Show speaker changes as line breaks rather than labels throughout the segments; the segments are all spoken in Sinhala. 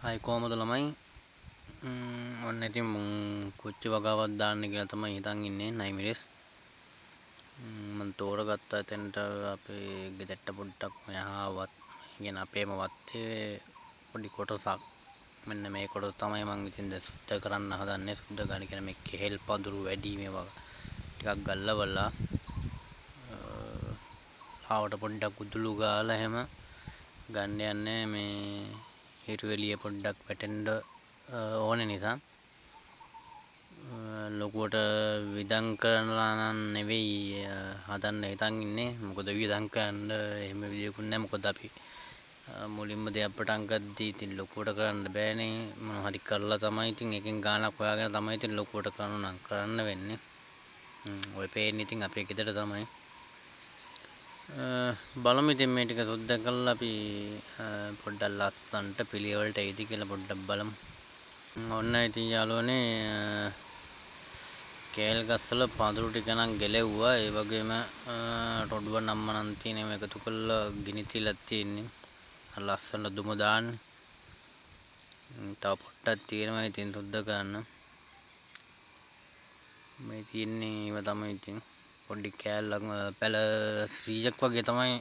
හයි කොහමද ළමයි? ඔන්න ඉතින් කොච්චි වගාවක් දාන්න කියලා තමයි හිතන් ඉන්නේ 9 මිනිස්. මම තෝරගත්තා එතනට අපේ ගෙදරට පොඩ්ඩක් මෙහාවත් කියන අපේම වත්තේ පොඩි කොටසක්. මෙන්න මේ කොටස තමයි මම ඉතින් දැන් සුද්ධ කරන්න හදන්නේ. සුද්ධ කරන්න කියන්නේ මේ කෙහෙල් පඳුරු වැඩි මේවා ටිකක් ගල්ලවලා ආවට පොඩ්ඩක් උදුළු ගාලා එහෙම ගන්න යන්නේ මේ හිරු එළිය පොඩ්ඩක් වැටෙන්න ඕන නිසා ලොකුවට විදම් කරනවා නම් නෙවෙයි හදන්න හිතන් ඉන්නේ. මොකද විදම් කරන්න එහෙම විදියකුත් නැහැ. මොකද අපි මුලින්ම දෙයක් පටන් ගද්දී ඉතින් ලොකුවට කරන්න බෑනේ. මොනවා හරි කරලා තමයි ඉතින් එකෙන් ගාණක් හොයාගෙන තමයි ඉතින් ලොකුවට කරනවා නම් කරන්න වෙන්නේ. ඔය පේන්නේ ඉතින් අපේ ගෙදර තමයි. බලමු ඉතින් මේ ටික සුද්ධ කරලා අපි පොඩ්ඩක් ලස්සන්ට පිළිවෙලට එයිද කියලා පොඩ්ඩක් බලමු. ඔන්න ඉතින් යාළුවනේ කේල් ගස්වල පඳුරු ටික නම් ගෙලෙව්වා. ඒ වගේම රොඩුව නම්මනම් තියෙනවා එකතු කරලා ගිනි තියලා තියෙන්නේ. ලස්සන දුම දාන්න. තව පොට්ටක් තියෙනවා ඉතින් සුද්ධ කරන්න. මේ තියෙන්නේ ඒව තමයි ඉතින් පොඩි කෑල්ලක් පැල 100ක් වගේ තමයි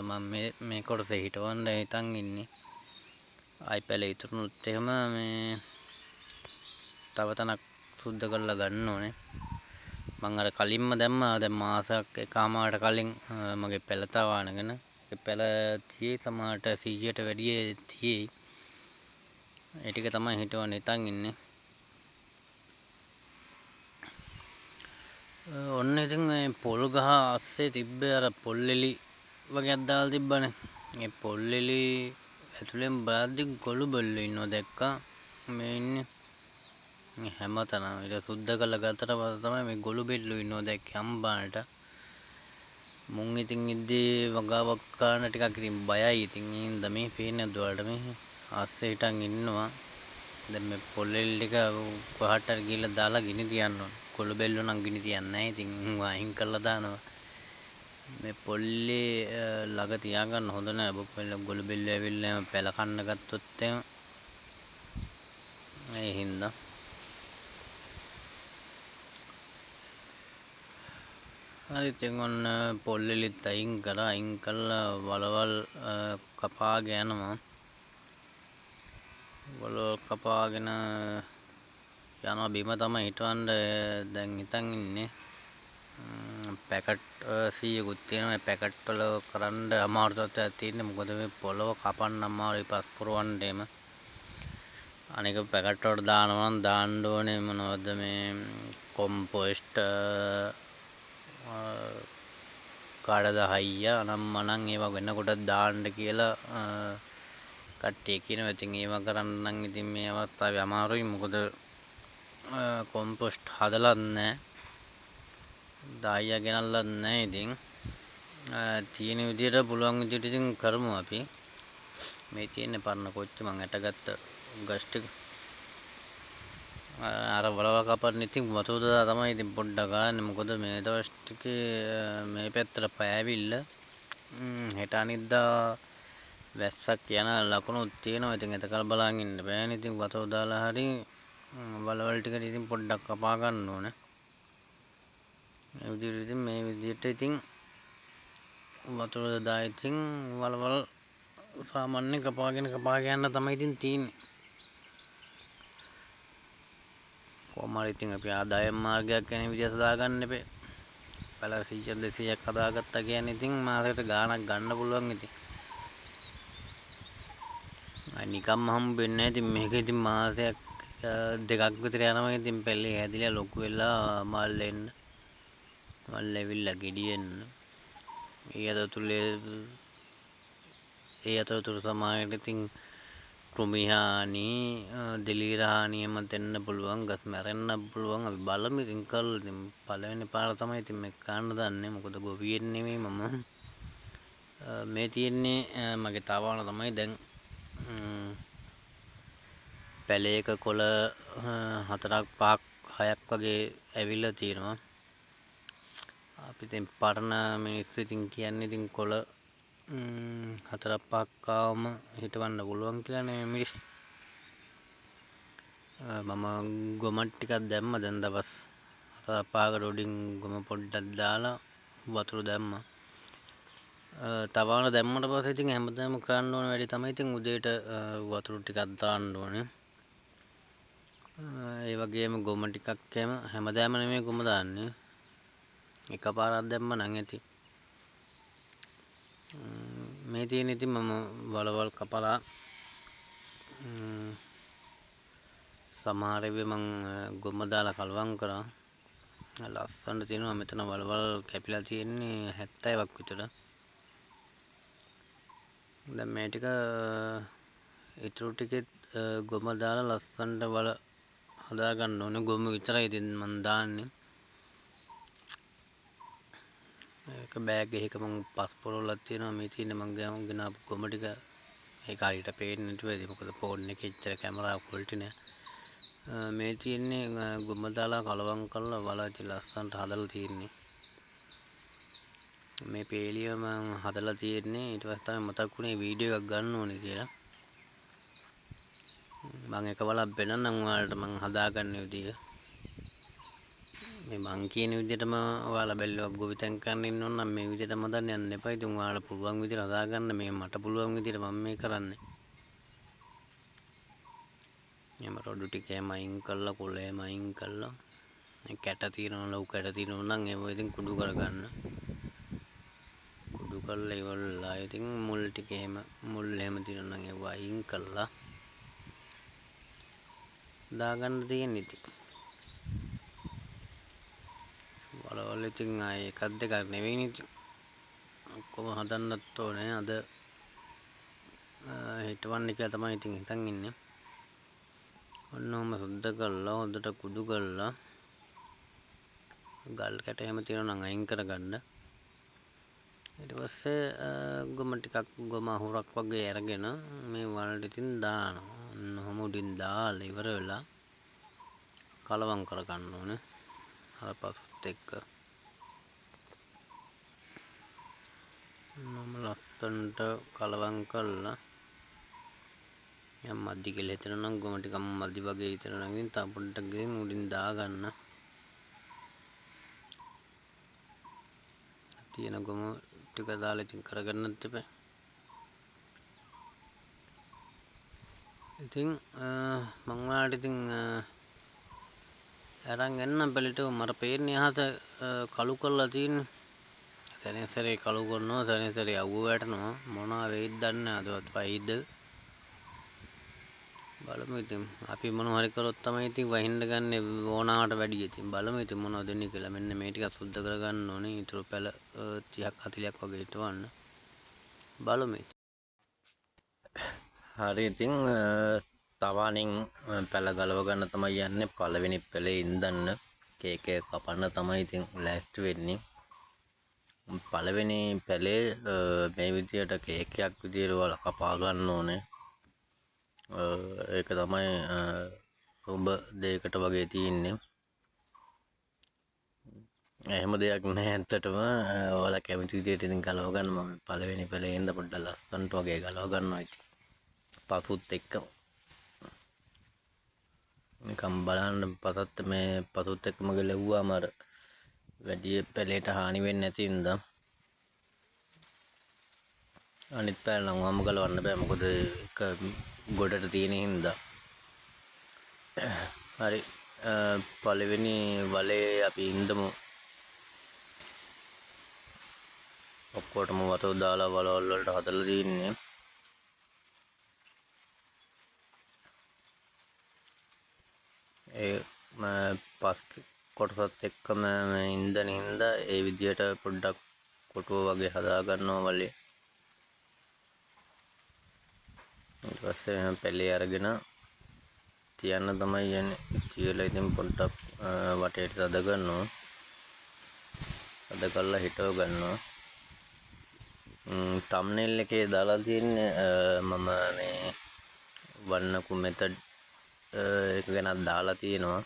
මම මේ කොටසේ හිටවන්න හිතන් ඉන්නේ. ආයි පැල ඉතුරුනොත් එහෙම මේ තව තනක් සුද්ධ කරලා ගන්න ඕනේ. මම අර කලින්ම දැම්මා දැන් මාසයක් එකමාරට කලින් මගේ පැල තවානගෙන ඒ පැල තියේ සමහරට 100ට වැඩිය තියේ. ඒ ටික තමයි හිටවන්න හිතන් ඉන්නේ. ඔන්න ඉතින් මේ පොල් ගහ අස්සේ තිබ්බේ අර පොල් එලි වගේක් දාලා තිබ්බනේ. ඒ පොල් එලි ඇතුලෙන් බලද්දි ගොළු බල්ලෝ ඉන්නවා දැක්කා. මේ ඉන්නේ. මේ හැමතැනම ඒක සුද්ධ කරලා ගත්තට පස්සේ තමයි මේ ගොළු බෙල්ලෝ ඉන්නවා දැක්කේ අම්බානට. මුන් ඉතින් ඉද්දී වගාවක් කරන්න ටිකක් ඉතින් බයයි. ඉතින් ඒ හින්දා මේ පේන්නේ නැද්ද ඔයාලට මේ අස්සේ හිටන් ඉන්නවා. දැන් මේ පොල් එලි ටික කොහාට හරි ගිහලා දාලා ගිනි තියන්න ඕන. ගොළු බෙල්ලෝ නම් ගිනි තියන්නේ නැහැ. ඉතින් අයින් කරලා දානවා. මේ පොල්ලේ ළඟ තියාගන්න හොඳ නෑ. ගොළු බෙල්ලෝ ඇවිල්ලා පැල කන්න ගත්තොත් එහෙම ඒ හින්දා හරි ඉතින් ඔන්න පොල් එලිත් අයින් කරා. අයින් කළා වලවල් කපාගෙන යනවා. වලවල් කපාගෙන යනවා බිම තමයි හිටවන්න දැන් හිතන් ඉන්නේ. පැකට් 100කුත් තියෙනවා. මේ පැකට් වල කරන්න අමාරු තත්ත්වයක් තියෙන්නේ. මොකද මේ පොළව කපන්න අමාරුයි පස් පුරවන්න එහෙම. අනික පැකට් වලට දානවා නම් දාන්න ඕනේ මොනවද මේ කොම්පෝස්ට් කාඩද හයිය අනම්මනම් ඒවා වෙනකොට දාන්න කියලා කට්ටිය කියනවා. ඉතින් ඒවා කරන්න නම් ඉතින් මේ අවස්ථාවේ අමාරුයි. මොකද කොම්පෝස්ට් හදලත් නැහැ. දායියා ගෙනල්ලත් නැහැ. ඉතින් තියෙන විදියට පුළුවන් විදියට ඉතින් කරමු අපි. මේ තියෙන්නේ පරණ කොච්චි මං ඇටගත්ත ගස් ටික. අර වලවල් කපන්න ඉතින් වතුර දාලා තමයි ඉතින් පොඩ්ඩක් ගන්න. මොකද මේ දවස් ටිකේ මේ පැත්තට පෑවිල්ල හෙට අනිද්දා වැස්සක් යන ලකුණුත් තියෙනවා. ඉතින් එතකල් බලන් ඉන්න බෑනේ. ඉතින් වතුර දාලා හරි වලවල් ටිකට ඉතින් පොඩ්ඩක් කපා ගන්න ඕනේ. මේ විදිහට ඉතින් වතුර දාලා ඉතින් වලවල් සාමාන්‍යයෙන් කපාගෙන යන්න තමයි ඉතින් තියෙන්නේ. කොහොම හරි ඉතින් අපි ආදායම් මාර්ගයක් ගැන විදිහට දාගන්න එපේ. පැල 100ක් 200ක් හදාගත්තා කියන්නේ ඉතින් මාසෙකට ගාණක් ගන්න පුළුවන් ඉතින්. නිකම්ම හම්බෙන්නේ නැහැ. ඉතින් මේක ඉතින් මාසයක් දෙකක් විතර යනවා. ඉතින් පැලේ හැදිලා ලොකු වෙලා මල් එන්න. මල් ඇවිල්ලා ගෙඩි එන්න. ඒ අතරතුර සමාජයට ඉතින් කෘමි හානි, දිලීර හානි එමත් එන්න පුළුවන්. ගස් මැරෙන්න පුළුවන්. අපි බලමු ඉතින් කරලා. ඉතින් පළවෙනි පාර තමයි ඉතින් මේක කරන්න දන්නේ. මොකද ගොවියෙක් නෙමෙයි මම. මේ තියෙන්නේ මගේ තාවාන තමයි දැන් පැලයක කොළ 4ක් 5ක් 6ක් වගේ ඇවිල්ලා තියෙනවා. අපි ඉතින් පරණ මිනිස්සු ඉතින් කියන්නේ ඉතින් කොළ 4ක් 5ක් ආවම හිටවන්න පුළුවන් කියලා නේ මිරිස්. මම ගොමක් ටිකක් දැම්ම දැන් දවස් 4-5කට උඩින් ගොම පොඩ්ඩක් දාලා වතුර දැම්මා. තවාන දැම්මට පස්සේ ඉතින් හැමදාම කරන්න ඕන වැඩේ තමයි ඉතින් උදේට වතුර ටිකක් දාන්න ඕනේ. ඒ වගේම ගොම ටිකක් හැමදාම නෙමෙයි ගොම දාන්නේ. එකපාරක් දැම්ම නම් ඇති. මේ තියෙන ඉතින් මම වලවල් කපලා සමහර වෙලේ මං ගොම දාලා කලවම් කරා. ලස්සනට තියෙනවා මෙතන වලවල් කැපිලා තියෙන්නේ 70ක් විතර. දැන් මේ ටික ඉතුරු ටිකෙත් ගොම දාලා ලස්සනට වල හදා ගන්න ඕනේ. ගොම විතරයි ඉතින් මං දාන්නේ. ඒක බෑග් එකක මං පස් පොරවලක් තියෙනවා. මේ තියෙන්නේ මං ගෙනාපු ගොම ටික. ඒක හරියට පේන්නේ නැතුව ඇති. මොකද ෆෝන් එකේ ඉච්චර කැමරා ක්වොලිටි නෑ. මේ තියෙන්නේ ගොම දාලා කලවම් කරලා වල ඉතින් ලස්සනට හදලා තියෙන්නේ. මේ පේලිය මං හදලා තියෙන්නේ ඊට පස්සේ තමයි මතක් වුණේ වීඩියෝ එකක් ගන්න ඕනේ කියලා. මං එක වලක් පෙන්නන්නම් ඔයාලට මං හදාගන්න විදිය. මේ මං කියන විදිහටම ඔයාලා බැලුවක් ගොවිතැන් කරන්න ඉන්න ඕන නම් මේ විදිහටම හදන්න යන්න එපා. ඉතින් ඔයාලා පුළුවන් විදිහට හදාගන්න. මේ මට පුළුවන් විදිහට මම මේ කරන්නේ. එම රොඩු ටික එහෙම අයින් කරලා කොළ එහෙම අයින් කරලා කැට තියෙනවා ලොකු කැට තියෙනවා නම් ඒව ඉතින් කුඩු කරගන්න. කුඩු කරලා ඉවරලා ඉතින් මුල් ටික එහෙම මුල් එහෙම තියෙනවා නම් ඒව අයින් කරලා දාගන්න තියෙන්නේ ඉතින්. වලවල් ඉතින් ආයේ එකක් දෙකක් නෙවෙයි ඉතින්. ඔක්කොම හදන්නත් ඕනේ. අද හිටවන්න කියලා තමයි ඉතින් හිතන් ඉන්නේ. ඔන්න ඔහම සුද්ධ කරලා හොඳට කුඩු කරලා ගල් කැට එහෙම තියෙනවා නම් අයින් කරගන්න. ඊට පස්සේ ගොම ටිකක් ගොම අහුරක් වගේ අරගෙන මේ වලට ඉතින් දානවා. ඔන්න ඔහම උඩින් දාලා ඉවර වෙලා කලවම් කරගන්න ඕනේ. අර පසුත් එක්ක මම ලස්සනට කලවම් කරලා යම් මදි කියලා හිතෙනවා නම් ගොම ටිකක් මදි වගේ හිතෙනවා නම් තව පොඩ්ඩක් ගෙන් උඩින් දාගන්න. තියෙන ගොම ටික දාලා ඉතින් කරගන්නත් එපා. ඉතින් මං ඔයාලට ඉතින් අරන් එන්නම් පිළිටුව. මට පේන්නේ අහස කළු කරලා තියෙන්නේ. සැරෙන් සැරේ කළු කරනවා, සැරෙන් සැරේ අවුව වැටෙනවා. මොනවා වෙයිද දන්නේ නැහැ. අදවත් වයිද බලමු ඉතින්. අපි මොනවා හරි කරොත් තමයි ඉතින් වහින්න ගන්න ඕනාවට වැඩි. ඉතින් බලමු ඉතින් මොනවද වෙන්නේ කියලා. මෙන්න මේ ටික සුද්ධ කරගන්න ඕනේ. ඊටු පැල 30ක් 40ක් වගේ හිටවන්න. බලමු ඉතින්. හරි ඉතින් තවාණෙන් පැල ගලව ගන්න තමයි යන්නේ. පළවෙනි පැලේ ඉඳන්න කේක් එක කපන්න තමයි ඉතින් ලෑස්ති වෙන්නේ. පළවෙනි පැලේ මේ විදියට කේක් එකක් විදියට වල කපා ගන්න ඕනේ. ඒක තමයි සුබ දෙයකට වගේ තියෙන්නේ. එහෙම දෙයක් නැහැ ඇත්තටම. ඔයාලා කැමති විදියට ඉතින් ගලව ගන්න. මම පළවෙනි පැලේ ඉඳ පොඩ්ඩක් ලස්සනට වගේ ගලව ගන්නවා ඉතින්. පසුත් එක්ක නිකම් බලන්න පසත් මේ පසුත් එක්කම ගලවුවාම අර වැඩි පැලේට හානි වෙන්නේ නැති හින්දා අනිත් පැල නම් වම ගලවන්න බෑ. මොකද ඒක ගොඩට තියෙන හින්දා. හරි පළවෙනි වලේ අපි ඉඳමු. ඔක්කොටම වතුර දාලා වලවල් වලට හදලා තින්නේ. ඒ පස් කොටසත් එක්කම ඉඳන හින්දා ඒ විදියට පොඩ්ඩක් කොටුව වගේ හදා ගන්නවා වලේ. ඊට පස්සේ පැලේ අරගෙන තියන්න තමයි යන්නේ. තියලා ඉතින් පොඩ්ඩක් වටේට අද ගන්නවා. අද කරලා හිටව ගන්නවා. තම්නෙල් එකේ දාලා තියෙන්නේ මම මේ වන්නකු මෙතඩ් එක ගැනත් දාලා තියෙනවා.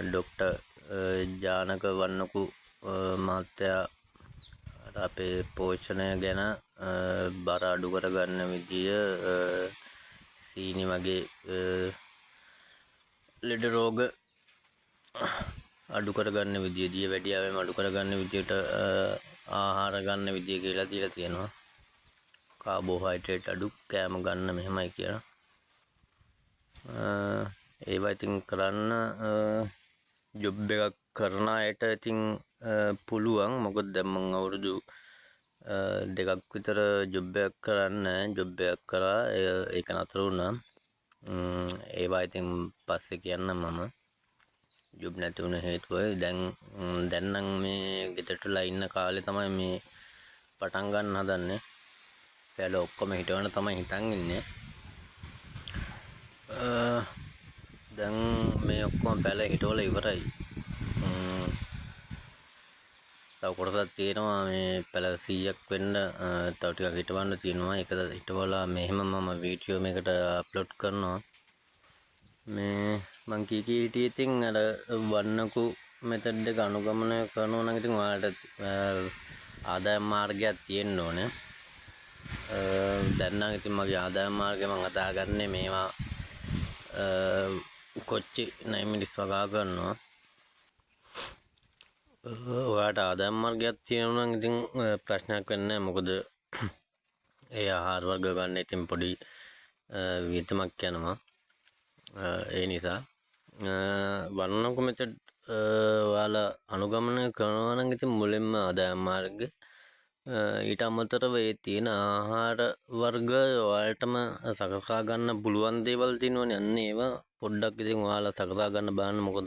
ඩොක්ටර් ජානක වන්නකු මහත්තයා අපේ පෝෂණය ගැන බර අඩු කරගන්න විදිය සීනි වගේ ලෙඩ රෝග අඩු කරගන්න විදිය, දිය වැඩියාවෙන් අඩු කරගන්න විදියට ආහාර ගන්න විදිය කියලා දීලා තියෙනවා. කාබෝහයිඩ්‍රේට් අඩු කෑම ගන්න මෙහෙමයි කියලා. ඒවා ඉතින් කරන්න ජොබ් එකක් කරන අයට ඉතින් පුළුවන්. මොකද දැන් මම අවුරුදු දෙකක් විතර ජොබ් එකක් කරන්නේ ජොබ් එකක් කරා ඒක නතර වුණා. ඒවා ඉතින් පස්සේ කියන්නම් මම ජොබ් නැති වුණ හේතුව. දැන් නම් මේ ගෙදරටලා ඉන්න කාලේ තමයි මේ පටන් ගන්න හදන්නේ. පැල ඔක්කොම හිටවන තමයි හිතන් ඉන්නේ. දැන් මේ ඔක්කොම පැල හිටවල ඉවරයි. තව කොටසක් තියෙනවා මේ පැල 100ක් වෙන්න තව ටිකක් හිටවන්න තියෙනවා. ඒක හිටවලා මෙහෙම මම වීඩියෝ මේකට අප්ලෝඩ් කරනවා. මේ මං කී හිටියේ ඉතින් අර වන්නකු මෙතඩ් එක අනුගමනය කරනවා නම් ඉතින් ඔයාලට ආදායම් මාර්ගයක් තියෙන්න ඕනේ. දැන් නම් ඉතින් මගේ ආදායම් මාර්ගය මම හදාගන්නේ මේවා කොච්චි නයිමිලිස් වගා කරනවා. ඔයාට ආදායම් මාර්ගයක් තියෙනවා නම් ඉතින් ප්‍රශ්නයක් වෙන්නේ නැහැ. මොකද ඒ ආහාර වර්ග ගන්න ඉතින් පොඩි වියදමක් යනවා. ඒ නිසා වන්නකු මෙතඩ් ඔයාලා අනුගමනය කරනවා නම් ඉතින් මුලින්ම ආදායම් මාර්ග ඊට අමතරව ඒ තියෙන ආහාර වර්ග ඔයාලටම සකසා ගන්න පුළුවන් දේවල් තියෙනවනේ. අන්න ඒවා පොඩ්ඩක් ඉතින් ඔයාලා සකසා ගන්න බලන්න. මොකද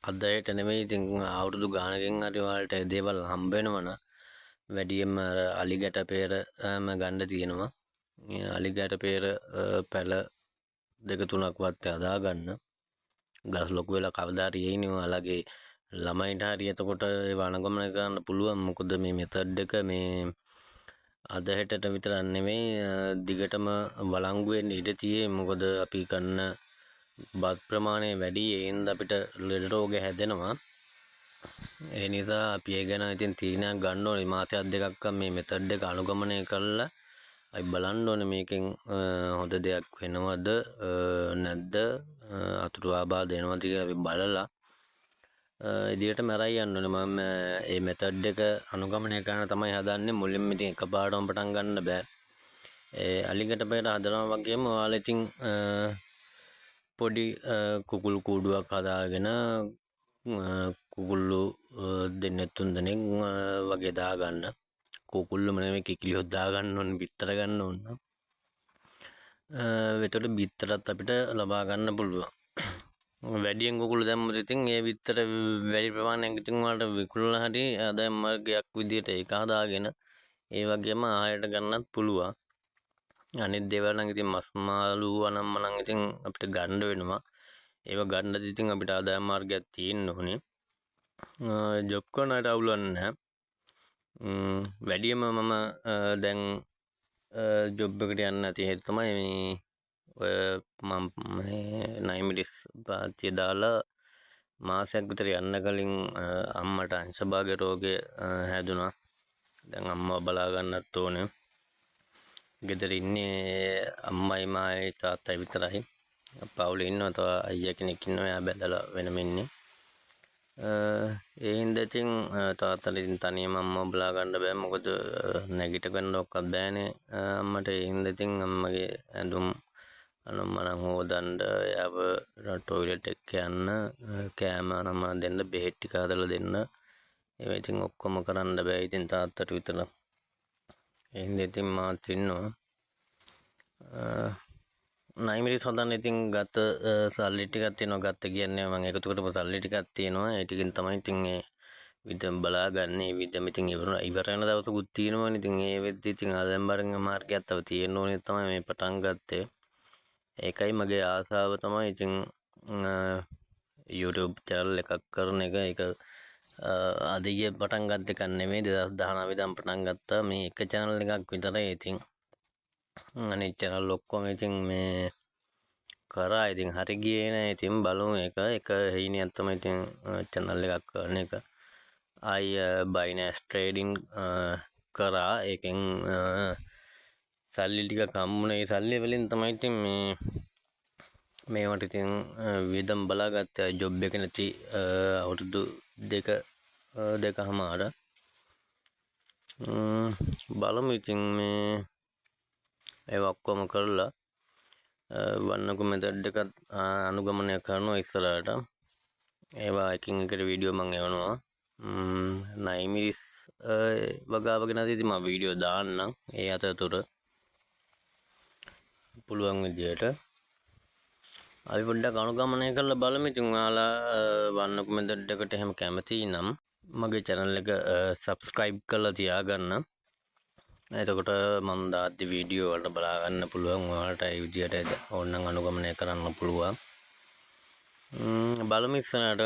අදයට නෙමෙයි ඉතින් අවුරුදු ගානකින් හරි ඔයාලට ඒ දේවල් හම්බ වෙනවනම් වැඩියෙන්ම අර අලි ගැට පෙරම ගන්න තියෙනවා. අලි ගැට පෙර පැල 2-3ක් වත්තේ හදා ගන්න. ගස් ලොකු වෙලා කවදා හරි එයිනේ ඔයාලගේ ළමයින්ට හරි. එතකොට ඒව අනුගමනය කරන්න පුළුවන්. මොකද මේ මෙතඩ් එක මේ අද හෙටට විතරක් නෙමෙයි දිගටම වළංගු වෙන්න ඉඩ තියෙයි. මොකද අපි කරන බත් ප්‍රමාණය වැඩි. ඒ හින්දා අපිට ලෙඩ රෝග හැදෙනවා. ඒ නිසා අපි ඒ ගැන ඉතින් තීරණයක් ගන්න ඕනේ. මාසයක් දෙකක් මේ මෙතඩ් එක අනුගමනය කරලා අපි බලන්න ඕනේ මේකෙන් හොඳ දෙයක් වෙනවද නැද්ද, අතුරු ආබාධ එනවද කියලා අපි බලලා ඉදිරියට මරයි යන්න ඕනේ. මම මේ මෙතඩ් එක අනුගමනය කරන්න තමයි හදන්නේ. මුලින්ම ඉතින් එකපාරටම පටන් ගන්න බෑ. ඒ අලිගට පෙර හදනවා වගේම ඔයාලා ඉතින් පොඩි කුකුළු කූඩුවක් හදාගෙන කුකුල්ලු දෙන්නෙක් 3 දෙනෙක් වගේ දාගන්න. කුකුල්ලුම නෙමෙයි කිකිලියොත් දාගන්න ඕනේ. බිත්තර ගන්න ඕන. එතකොට බිත්තරත් අපිට ලබා ගන්න පුළුවන්. වැඩියෙන් කුකුළු දැම්මොත් ඉතින් ඒ බිත්තර වැඩි ප්‍රමාණයක් ඉතින් ඔයාලට විකුණලා හරි ආදායම් මාර්ගයක් විදියට ඒක හදාගෙන ඒ වගේම ආයෙත් ගන්නත් පුළුවන්. අනිත් දේවල් නම් ඉතින් මස් මාළු අනම්ම නම් ඉතින් අපිට ගන්න වෙනවා. ඒව ගන්නද ඉතින් අපිට ආදායම් මාර්ගයක් තියෙන්න ඕනේ. ජොබ් කරන අයට අවුලක් නැහැ. වැඩියෙන්ම මම දැන් ජොබ් එකට යන්න නැති හේතුව තමයි මේ ඔය මම මේ නයිමිලිස් පාච්චිය දාලා මාසයක් විතර යන්න කලින් අම්මට අංශභාග රෝගය හැදුනා. දැන් අම්මව බලා ගන්නත් ඕනේ. ගෙදර ඉන්නේ අම්මයි මායි තාත්තයි විතරයි. පවුලේ ඉන්නවා තව අයියා කෙනෙක් ඉන්නවා. එයා බැඳලා වෙනම ඉන්නේ. ඒ හින්දා ඉතින් තාත්තට ඉතින් තනියම අම්මව බලා ගන්න බෑ. මොකද නැගිට ගන්න ඔක්කත් බෑනේ අම්මට. ඒ හින්දා ඉතින් අම්මගේ ඇඳුම් අනම්මනම් හොදන්න, එයාව ටොයිලට් එක යන්න, කෑම අනම්ම දෙන්න, බෙහෙත් ටික හදලා දෙන්න. ඒවා ඉතින් ඔක්කොම කරන්න බෑ ඉතින් තාත්තට විතර. ඒ හින්දා ඉතින් මාත් ඉන්නවා. නයිමිලිස් හදන්න ඉතින් ගත්ත සල්ලි ටිකක් තියෙනවා. ගත්ත කියන්නේ මම එකතු කරපු සල්ලි ටිකක් තියෙනවා. ඒ ටිකෙන් තමයි ඉතින් ඒ විදම් බලාගන්නේ. ඒ විදම් ඉතින් ඉවර වෙන දවසකුත් තියෙනවනේ. ඉතින් ඒ වෙද්දි ඉතින් ආදායම් මාර්ගයක් තව තියෙන්න ඕනේ තමයි මේ පටන් ගත්තේ. ඒකයි මගේ ආසාව තමයි ඉතින් YouTube channel එකක් කරන එක. ඒක අදිගේ පටන් ගත්ත එකක් නෙමෙයි. 2019 ඉඳන් පටන් ගත්තා. මේ එක channel එකක් විතරයි. ඉතින් අනිත් channel ඔක්කොම ඉතින් මේ කරා. ඉතින් හරි ගියේ නෑ. ඉතින් බලමු එක හීනියක් තමයි ඉතින් channel එකක් කරන එක. බයිනෑස් ට්‍රේඩින් කරා. ඒකෙන් සල්ලි ටිකක් හම්බුණා. ඒ සල්ලි වලින් තමයි ඉතින් මේ මේවට ඉතින් වියදම් බලාගත්ත ජොබ් එක නැති අවුරුදු දෙකහමාර බලමු ඉතින් මේ ඒවා ඔක්කොම කරලා වන්නකු මෙතඩ් එකත් අනුගමනය කරනවා ඉස්සරහට. ඒවා එකින් එකට වීඩියෝ මම එවනවා. 9 මිනිස් වගාව ගැන ඉතින් මම වීඩියෝ දාන්නම් ඒ අතරතුර පුළුවන් විදියට. අපි පොඩ්ඩක් අනුගමනය කරලා බලමු. ඉතින් ඔයාලා වන්නකු මෙතඩ් එකට එහෙම කැමති නම් මගේ channel එක subscribe කරලා තියාගන්න. එතකොට මම දාද්දි වීඩියෝ වලට බලා ගන්න පුළුවන්. ඔයාලට ඒ විදියට ඕනනම් අනුගමනය කරන්න පුළුවන්. බලමු ඉස්සරහට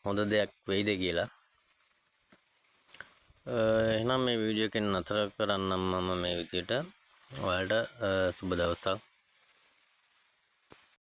හොඳ දෙයක් වෙයිද කියලා. එහෙනම් මේ වීඩියෝ එකෙන් නතර කරන්නම් මම මේ විදියට. ඔයාලට සුබ දවසක්.